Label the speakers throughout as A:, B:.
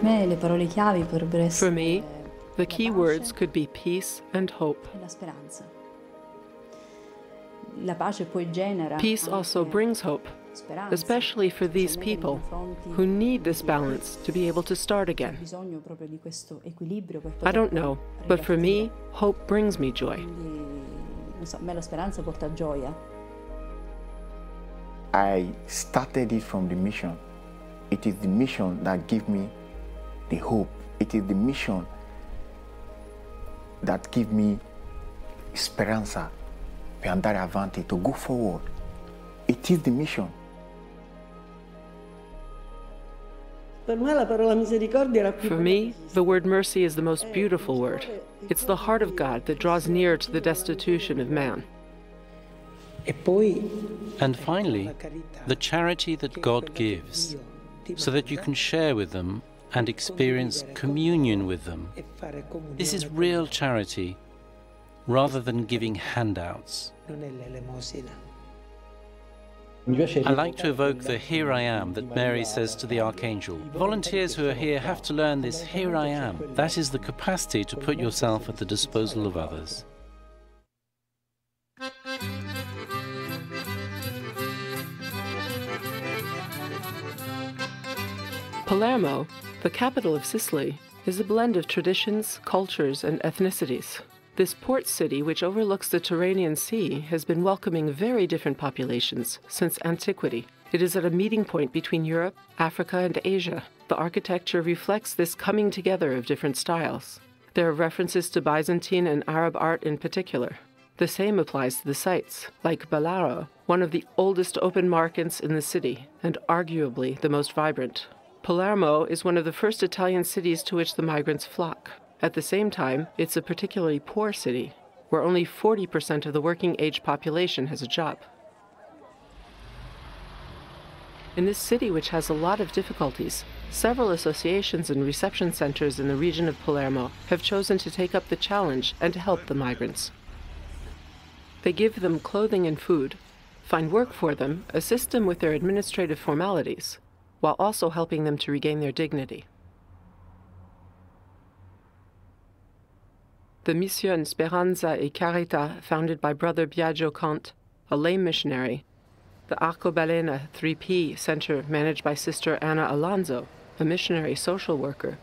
A: me le parole chiavi potrebbero
B: For
A: essere
B: me, the
A: la
B: key
A: pace
B: words could be peace and hope.
A: e la speranza. La pace poi genera
B: Peace also
A: anche
B: brings hope,
A: speranza,
B: especially for these
A: specialmente nei
B: people
A: confronti
B: who need
A: di
B: this
A: chi
B: balance to be able to start
A: ha
B: again.
A: bisogno proprio di questo equilibrio per
B: I
A: poter
B: don't know, but for me,
A: ripartire.
B: hope brings me joy.
A: Quindi, non so, a me la speranza porta gioia.
C: I started it from the mission. It is the mission that gives me the hope. It is the mission that gives me speranza per andare avanti, to go forward. It is the mission.
D: Per me la parola misericordia era più
B: For me, the word mercy is the most beautiful word. It's the heart of God that draws near to the destitution of man.
E: And finally, the charity that God gives, so that you can share with them and experience communion with them. This is real charity, rather than giving handouts. I like to evoke the "Here I am" that Mary says to the Archangel. Volunteers who are here have to learn this "Here I am." That is the capacity to put yourself at the disposal of others.
B: Palermo, the capital of Sicily, is a blend of traditions, cultures, and ethnicities. This port city, which overlooks the Tyrrhenian Sea, has been welcoming very different populations since antiquity. It is at a meeting point between Europe, Africa, and Asia. The architecture reflects this coming together of different styles. There are references to Byzantine and Arab art in particular. The same applies to the sites, like Balaro, one of the oldest open markets in the city, and arguably the most vibrant. Palermo is one of the first Italian cities to which the migrants flock. At the same time, it's a particularly poor city, where only 40% of the working-age population has a job. In this city, which has a lot of difficulties, several associations and reception centers in the region of Palermo have chosen to take up the challenge and to help the migrants. They give them clothing and food, find work for them, assist them with their administrative formalities, while also helping them to regain their dignity. The Missione Speranza e Carità, founded by Brother Biagio Conte, a lay missionary, the Arcobaleno 3P Center, managed by Sister Anna Alonso, a missionary social worker,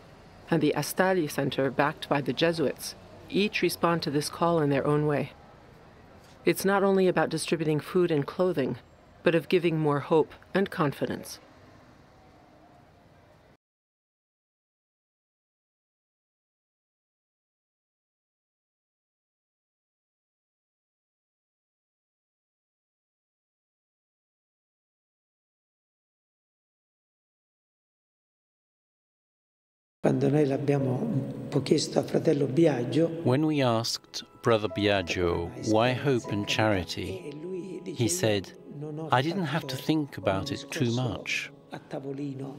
B: and the Astalli Center, backed by the Jesuits, each respond to this call in their own way. It's not only about distributing food and clothing, but of giving more hope and confidence.
D: Quando noi l'abbiamo chiesto a fratello Biagio,
E: When we asked Brother Biagio why hope and charity, he said, "I didn't have to think about it too much.
D: a tavolino,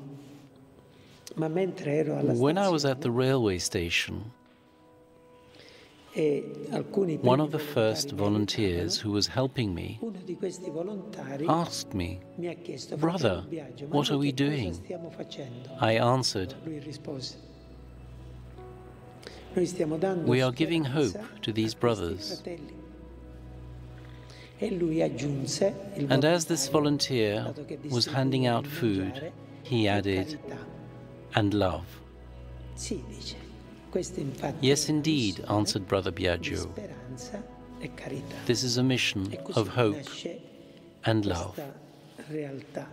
D: ma mentre ero alla
E: When I was
D: stazione,
E: at the railway station,
D: alcuni
E: one
D: primi
E: of the first
D: volontari
E: volunteers who was helping me
D: uno di questi volontari
E: asked me,
D: mi ha chiesto,
E: "Brother,
D: "Fratello Biagio, ma
E: what
D: noi
E: are we
D: che cosa
E: doing?"
D: stiamo facendo?"
E: I answered,
D: Lui rispose, "Noi stiamo dando
E: "We are giving
D: speranza
E: hope to these
D: a questi
E: brothers."
D: fratelli." E lui aggiunse, il
E: And as this
D: volontario,
E: volunteer
D: dato che
E: was
D: distribuiva
E: handing out
D: il
E: food,
D: mangiare,
E: he
D: e
E: added,
D: carità.
E: "And love."
D: Sì, dice, questo infatti
E: Yes,
D: è una
E: indeed,
D: missione
E: answered Brother
D: di
E: Biagio.
D: speranza e carità.
E: This is a mission
D: E così
E: of hope
D: nasce
E: and love.
D: questa realtà.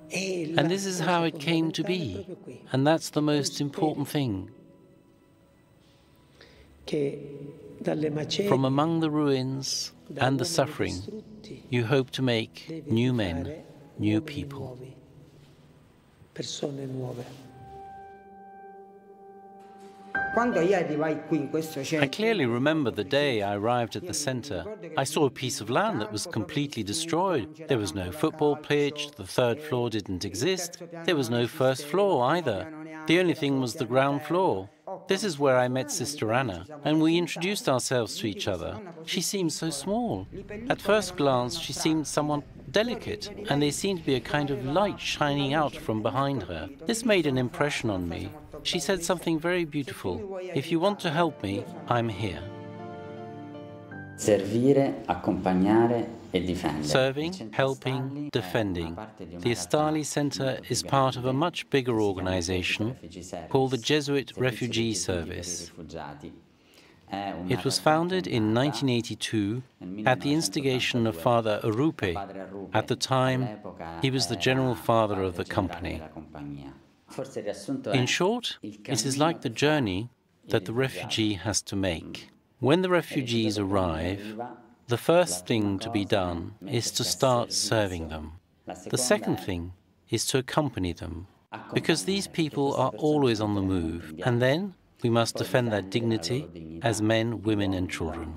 D: E
E: And
D: la
E: this is how
D: cosa
E: it came to
D: fondamentale è
E: be.
D: proprio qui,
E: And that's the most important thing.
D: che dalle macerie,
E: From among the ruins
D: da
E: and the
D: uomini
E: suffering,
D: distrutti,
E: you hope to make
D: devi
E: new
D: fare
E: men, new
D: uomini
E: people.
D: nuovi, persone nuove.
F: Quando io arrivai qui in questo
E: I
F: centro,
E: clearly remember the day I arrived at the center. I saw a piece of land that was completely destroyed. There was no football pitch, the third floor didn't exist, there was no first floor either. The only thing was the ground floor. This is where I met Sister Anna, and we introduced ourselves to each other. She seemed so small. At first glance, she seemed somewhat delicate, and there seemed to be a kind of light shining out from behind her. This made an impression on me. She said something very beautiful. If you want to help me, I'm here.
G: Servire, accompagnare e difendere.
E: Serving, helping, defending. The Astalli Center is part of a much bigger organization called the Jesuit Refugee Service. It was founded in 1982 at the instigation of Father Arupe. At the time, he was the general father of the company. In short, it is like the journey that the refugee has to make. When the refugees arrive, the first thing to be done is to start serving them. The second thing is to accompany them, because these people are always on the move, and then we must defend their dignity as men, women and children.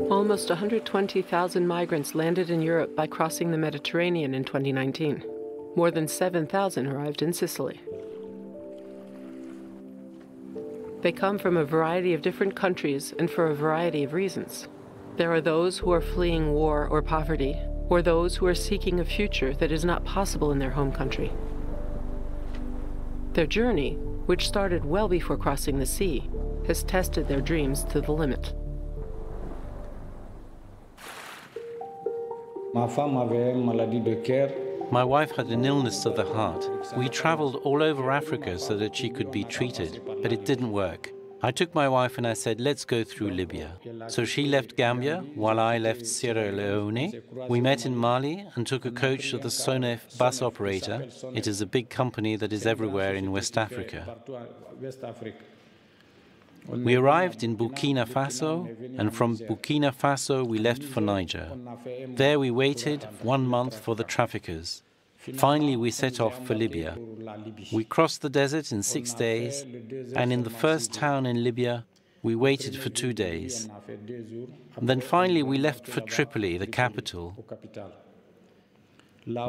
B: Almost 120,000 migrants landed in Europe by crossing the Mediterranean in 2019. More than 7,000 arrived in Sicily. They come from a variety of different countries and for a variety of reasons. There are those who are fleeing war or poverty, or those who are seeking a future that is not possible in their home country. Their journey, which started well before crossing the sea, has tested their dreams to the limit.
E: My wife had an illness of the heart. We traveled all over Africa so that she could be treated, but it didn't work. I took my wife and I said, let's go through Libya. So she left Gambia while I left Sierra Leone. We met in Mali and took a coach to the Sonef bus operator. It is a big company that is everywhere in West Africa. We arrived in Burkina Faso, and from Burkina Faso we left for Niger. There we waited 1 month for the traffickers. Finally we set off for Libya. We crossed the desert in 6 days, and in the first town in Libya we waited for 2 days. And then finally we left for Tripoli, the capital.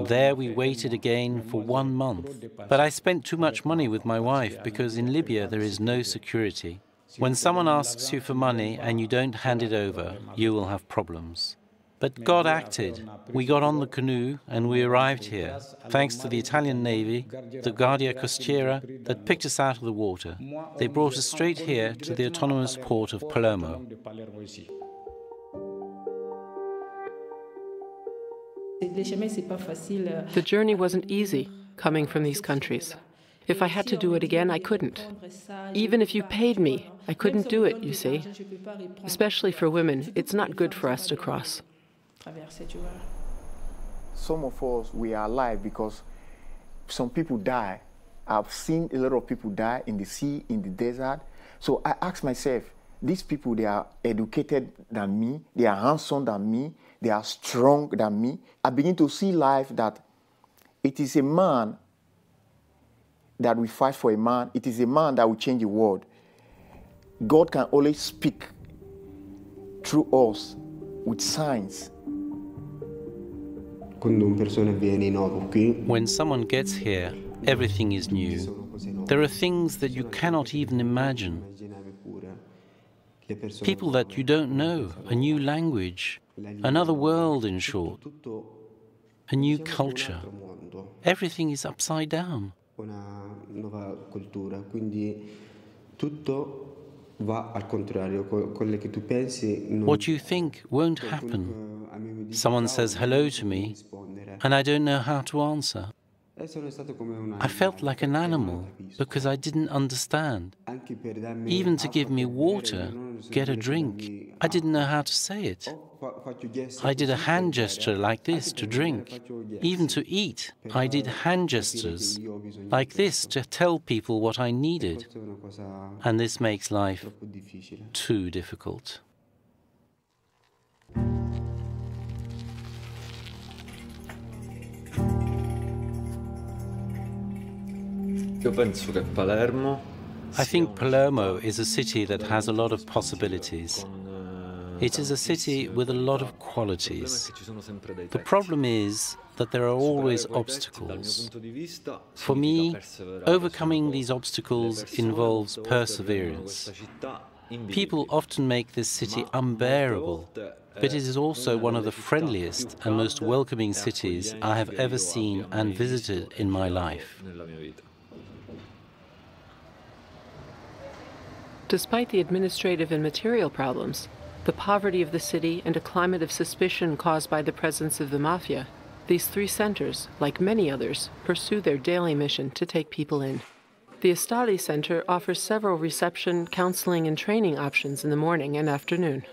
E: There we waited again for 1 month. But I spent too much money with my wife because in Libya there is no security. When someone asks you for money and you don't hand it over, you will have problems. But God acted. We got on the canoe and we arrived here, thanks to the Italian Navy, the Guardia Costiera, that picked us out of the water. They brought us straight here to the autonomous port of Palermo.
B: The journey wasn't easy, coming from these countries. If I had to do it again, I couldn't. Even if you paid me, I couldn't do it, you see. Especially for women, it's not good for us to cross.
C: Some of us, we are alive because some people die. I've seen a lot of people die in the sea, in the desert. So I ask myself, these people, they are educated than me, they are handsome than me, they are strong than me. I begin to see life that it is a man that we fight for a man. It is a man that will change the world. God can always speak through us with signs.
E: When someone gets here, everything is new. There are things that you cannot even imagine. People that you don't know, a new language, another world in short, a new culture. Everything is upside down. What you think won't happen. Someone says hello to me, and I don't know how to answer. I felt like an animal because I didn't understand. Even to give me water, get a drink, I didn't know how to say it. I did a hand gesture like this to drink. Even to eat, I did hand gestures like this to tell people what I needed. And this makes life too difficult. I think Palermo is a city that has a lot of possibilities. It is a city with a lot of qualities. The problem is that there are always obstacles. For me, overcoming these obstacles involves perseverance. People often make this city unbearable, but it is also one of the friendliest and most welcoming cities I have ever seen and visited in my life.
B: Despite the administrative and material problems, the poverty of the city and a climate of suspicion caused by the presence of the mafia, these three centers, like many others, pursue their daily mission to take people in. The Astalli Center offers several reception, counseling, and training options in the morning and afternoon.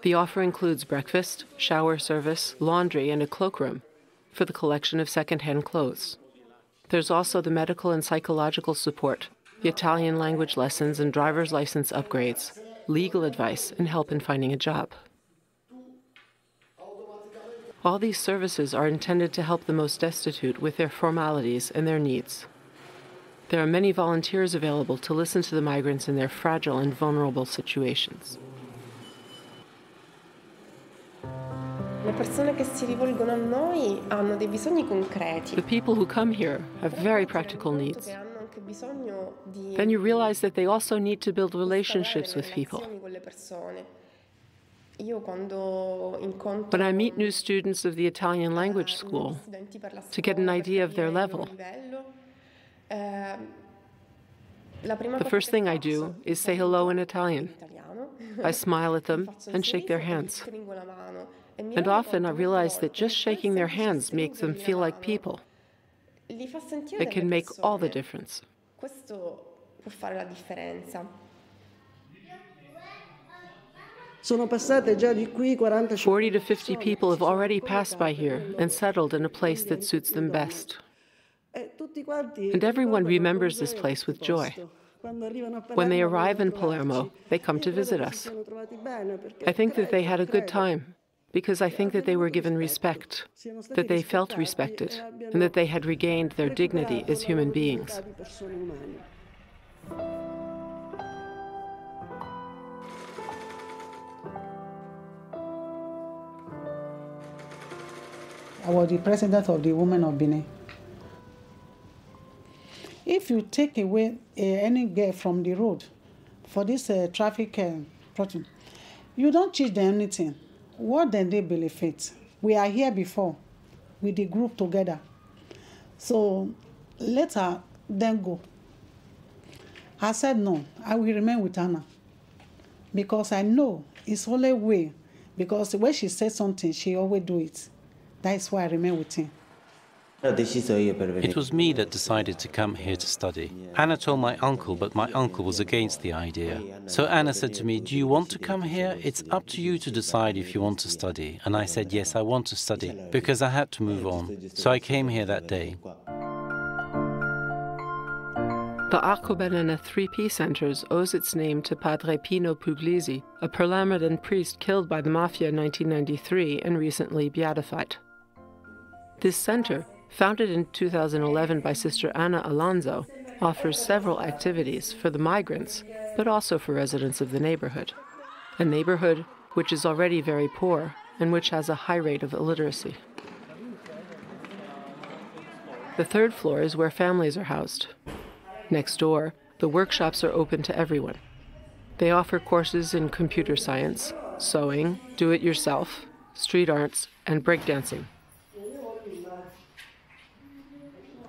B: The offer includes breakfast, shower service, laundry, and a cloakroom for the collection of second-hand clothes. There's also the medical and psychological support, the Italian language lessons and driver's license upgrades, legal advice, and help in finding a job. All these services are intended to help the most destitute with their formalities and their needs. There are many volunteers available to listen to the migrants in their fragile and vulnerable situations.
H: Le persone che si rivolgono a noi hanno dei bisogni concreti.
B: The people who come here have very practical needs. Then you realize that they also need to build relationships with people. When I meet new students of the Italian language school to get an idea of their level, the first thing I do is say hello in Italian. I smile at them and shake their hands. And often I realize that just shaking their hands makes them feel like people. It can make all the difference. 40 to 50 people have already passed by here and settled in a place that suits them best. And everyone remembers this place with joy. When they arrive in Palermo, they come to visit us. I think that they had a good time, because I think that they were given respect, that they felt respected, and that they had regained their dignity as human beings.
I: I was the president of the Women of Benin. If you take away any girl from the road for this traffic problem, you don't teach them anything. What then they benefit? We are here before with the group together. So let her then go. I said no, I will remain with Anna. Because I know it's only a way. Because when she says something, she always do it. That is why I remain with him.
E: It was me that decided to come here to study. Anna told my uncle, but my uncle was against the idea. So Anna said to me, "Do you want to come here? It's up to you to decide if you want to study." And I said, "Yes, I want to study," because I had to move on. So I came here that day.
B: The Arcobaleno 3P Centers owes its name to Padre Pino Puglisi, a Palermo priest killed by the Mafia in 1993 and recently beatified. This center, founded in 2011 by Sister Anna Alonso, offers several activities for the migrants, but also for residents of the neighborhood. A neighborhood which is already very poor and which has a high rate of illiteracy. The third floor is where families are housed. Next door, the workshops are open to everyone. They offer courses in computer science, sewing, do-it-yourself, street arts, and breakdancing.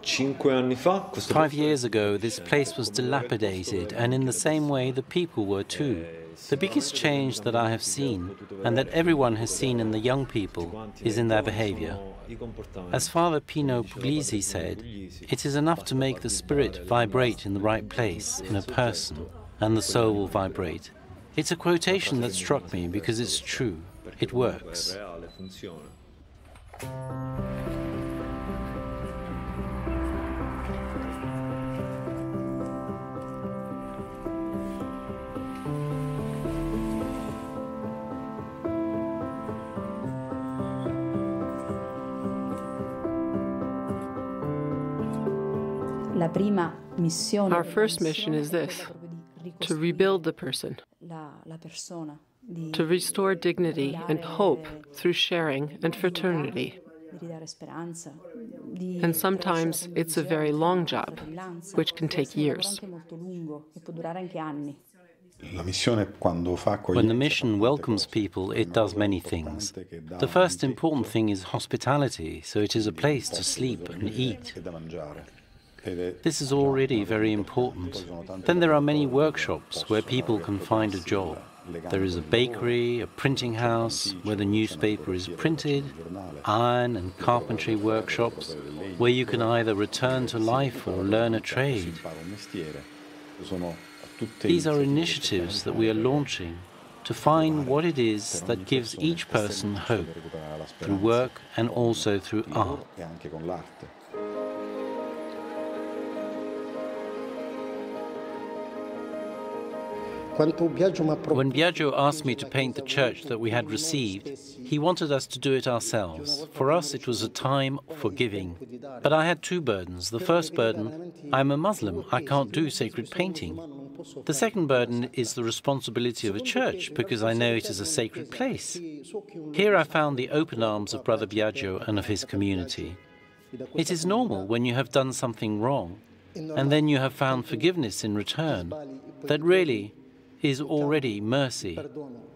E: 5 years ago, this place was dilapidated, and in the same way the people were too. The biggest change that I have seen, and that everyone has seen in the young people, is in their behavior. As Father Pino Puglisi said, it is enough to make the spirit vibrate in the right place, in a person, and the soul will vibrate. It's a quotation that struck me because it's true. It works.
B: Our first mission is this, to rebuild the person. to restore dignity and hope through sharing and fraternity. And sometimes it's a very long job, which can take years.
E: When the mission welcomes people, it does many things. The first important thing is hospitality, so it is a place to sleep and eat. This is already very important. Then there are many workshops where people can find a job. There is a bakery, a printing house where the newspaper is printed, iron and carpentry workshops where you can either return to life or learn a trade. These are initiatives that we are launching to find what it is that gives each person hope, through work and also through art. When Biagio asked me to paint the church that we had received, he wanted us to do it ourselves. For us, it was a time for giving. But I had two burdens. The first burden, I'm a Muslim, I can't do sacred painting. The second burden is the responsibility of a church, because I know it is a sacred place. Here I found the open arms of Brother Biagio and of his community. It is normal when you have done something wrong, and then you have found forgiveness in return, that really is already mercy.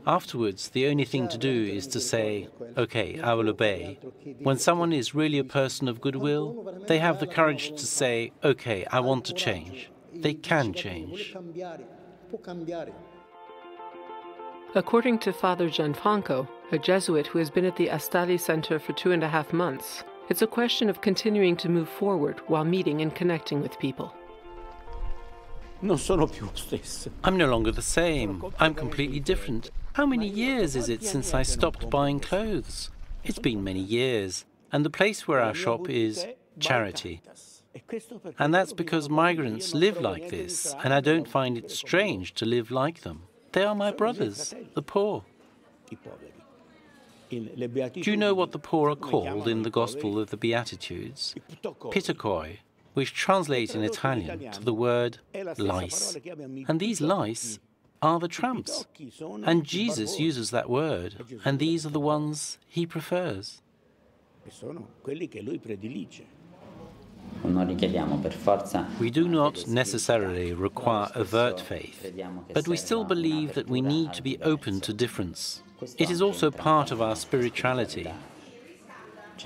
E: Afterwards, the only thing to do is to say, okay, I will obey. When someone is really a person of goodwill, they have the courage to say, okay, I want to change. They can change.
B: According to Father Gianfranco, a Jesuit who has been at the Astalli Center for 2.5 months, it's a question of continuing to move forward while meeting and connecting with people.
E: I'm no longer the same. I'm completely different. How many years is it since I stopped buying clothes? It's been many years. And the place where our shop is charity. And that's because migrants live like this, and I don't find it strange to live like them. They are my brothers, the poor. Do you know what the poor are called in the Gospel of the Beatitudes? Pittakoi, which translates in Italian to the word lice. And these lice are the tramps. And Jesus uses that word, and these are the ones he prefers. We do not necessarily require overt faith, but we still believe that we need to be open to difference. It is also part of our spirituality.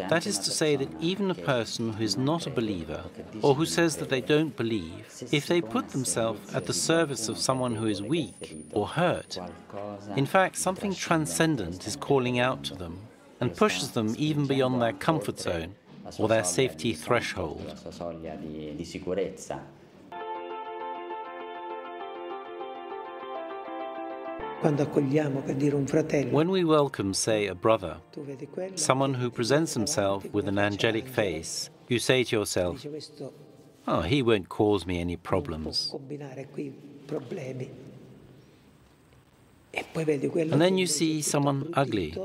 E: That is to say that even a person who is not a believer, or who says that they don't believe, if they put themselves at the service of someone who is weak or hurt, in fact something transcendent is calling out to them and pushes them even beyond their comfort zone or their safety threshold. When we welcome, say, a brother, someone who presents himself with an angelic face, you say to yourself, oh, he won't cause me any problems. And then you see someone ugly.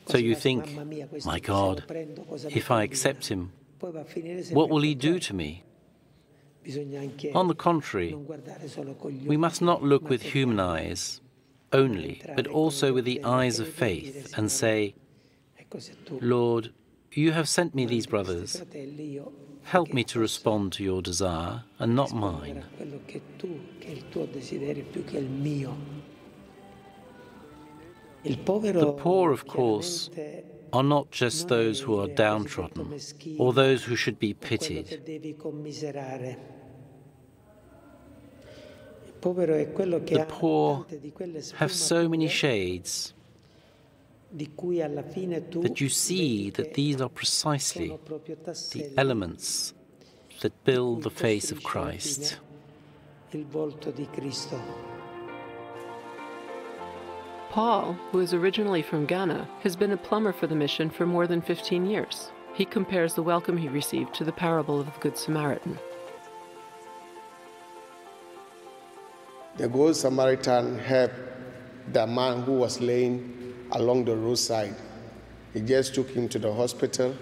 E: So you think, my God, if I accept him, what will he do to me? On the contrary, we must not look with human eyes only, but also with the eyes of faith, and say, Lord, you have sent me these brothers. Help me to respond to your desire and not mine. The poor, of course, are not just those who are downtrodden or those who should be pitied. The poor have so many shades that you see that these are precisely the elements that build the face of Christ.
B: Paul, who is originally from Ghana, has been a plumber for the mission for more than 15 years. He compares the welcome he received to the parable of the Good Samaritan.
J: The Good Samaritan helped the man who was laying along the roadside. He just took him to the hospital,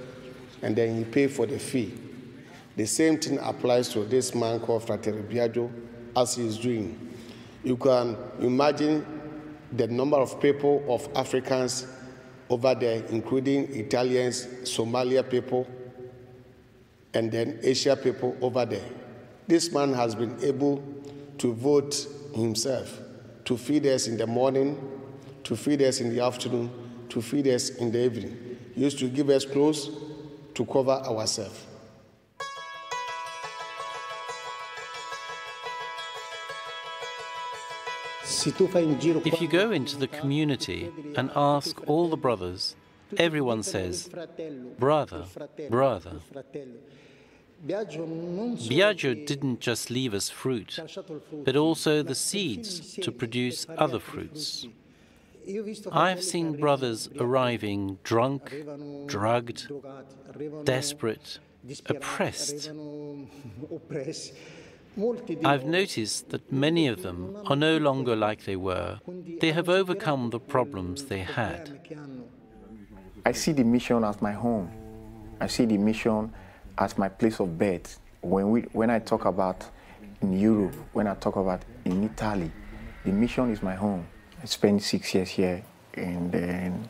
J: and then he paid for the fee. The same thing applies to this man called Frater Biagio, as he is doing. You can imagine the number of people of Africans over there, including Italians, Somalia people, and then Asia people over there. This man has been able to vote himself to feed us in the morning, to feed us in the afternoon, to feed us in the evening. He used to give us clothes to cover ourselves.
E: If you go into the community and ask all the brothers, everyone says, brother, brother. Biagio didn't just leave us fruit, but also the seeds to produce other fruits. I've seen brothers arriving drunk, drugged, desperate, oppressed. I've noticed that many of them are no longer like they were. They have overcome the problems they had.
C: I see the mission as my home. I see the mission as my place of birth. When I talk about in Europe, when I talk about in Italy, the mission is my home. I spent 6 years here and then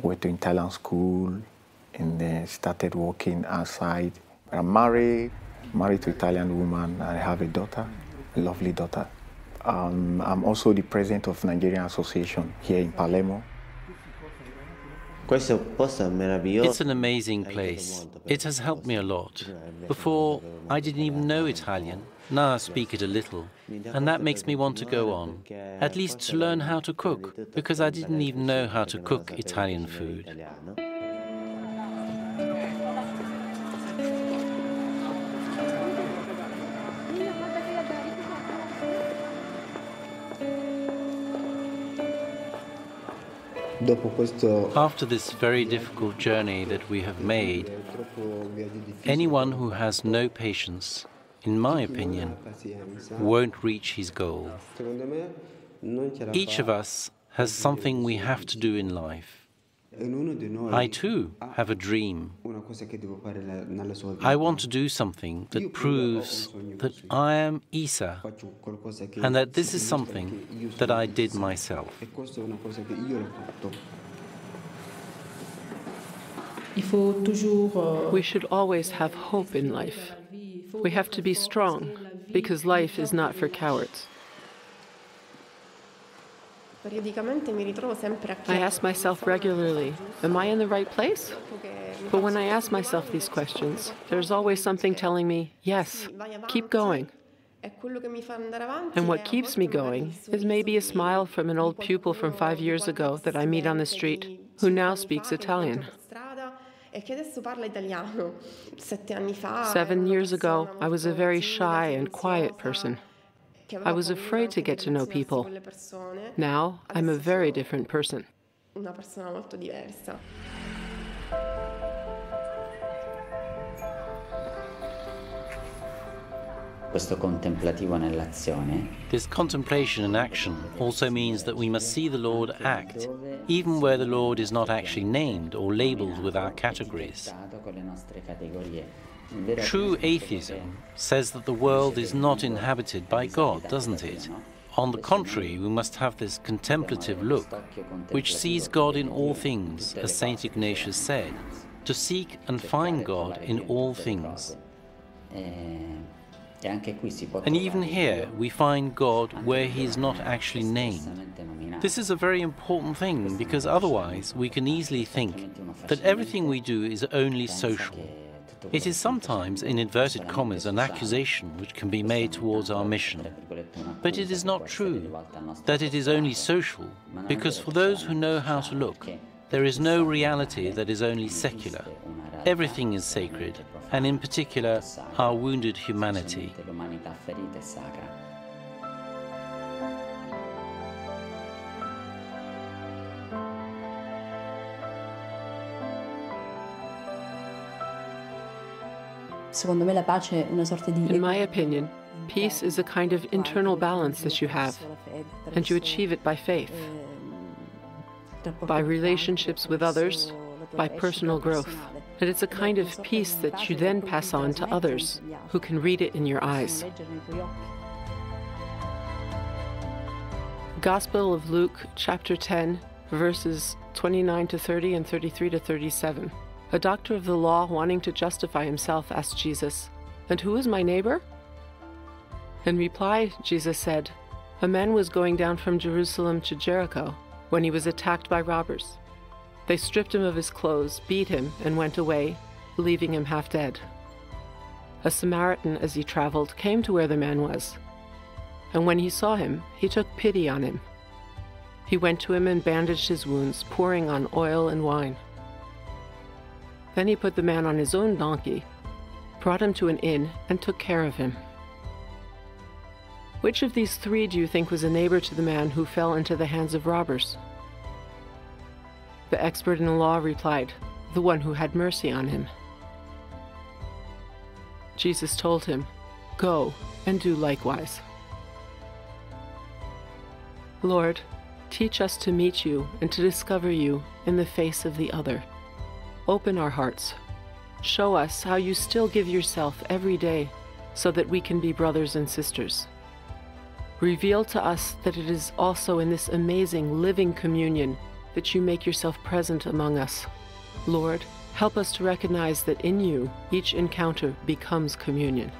C: went to Italian school and then started working outside. I'm married to Italian woman. I have a daughter, a lovely daughter. I'm also the president of Nigerian Association here in Palermo.
E: It's an amazing place. It has helped me a lot. Before, I didn't even know Italian. Now I speak it a little. And that makes me want to go on, at least to learn how to cook, because I didn't even know how to cook Italian food. After this very difficult journey that we have made, anyone who has no patience, in my opinion, won't reach his goal. Each of us has something we have to do in life. I too have a dream. I want to do something that proves that I am Isa and that this is something that I did myself.
B: We should always have hope in life. We have to be strong, because life is not for cowards. I ask myself regularly, am I in the right place? But when I ask myself these questions, there's always something telling me, yes, keep going. And what keeps me going is maybe a smile from an old pupil from 5 years ago that I meet on the street, who now speaks Italian. 7 years ago, I was a very shy and quiet person. I was afraid to get to know people. Now, I'm a very different person.
E: This contemplation and action also means that we must see the Lord act, even where the Lord is not actually named or labeled with our categories. True atheism says that the world is not inhabited by God, doesn't it? On the contrary, we must have this contemplative look, which sees God in all things, as Saint Ignatius said, to seek and find God in all things. And even here, we find God where He is not actually named. This is a very important thing, because otherwise we can easily think that everything we do is only social. It is sometimes, in inverted commas, an accusation which can be made towards our mission. But it is not true that it is only social, because for those who know how to look, there is no reality that is only secular. Everything is sacred, and in particular, our wounded humanity.
B: In my opinion, peace is a kind of internal balance that you have, and you achieve it by faith, by relationships with others, by personal growth. And it's a kind of peace that you then pass on to others, who can read it in your eyes. Gospel of Luke, chapter 10, verses 29 to 30 and 33 to 37. A doctor of the law, wanting to justify himself, asked Jesus, "And who is my neighbor?" In reply, Jesus said, "A man was going down from Jerusalem to Jericho when he was attacked by robbers. They stripped him of his clothes, beat him, and went away, leaving him half dead. A Samaritan, as he traveled, came to where the man was. And when he saw him, he took pity on him. He went to him and bandaged his wounds, pouring on oil and wine. Then he put the man on his own donkey, brought him to an inn, and took care of him." Which of these three do you think was a neighbor to the man who fell into the hands of robbers? The expert in the law replied, "The one who had mercy on him." Jesus told him, "Go and do likewise." Lord, teach us to meet you and to discover you in the face of the other. Open our hearts. Show us how you still give yourself every day so that we can be brothers and sisters. Reveal to us that it is also in this amazing living communion that you make yourself present among us. Lord, help us to recognize that in you, each encounter becomes communion.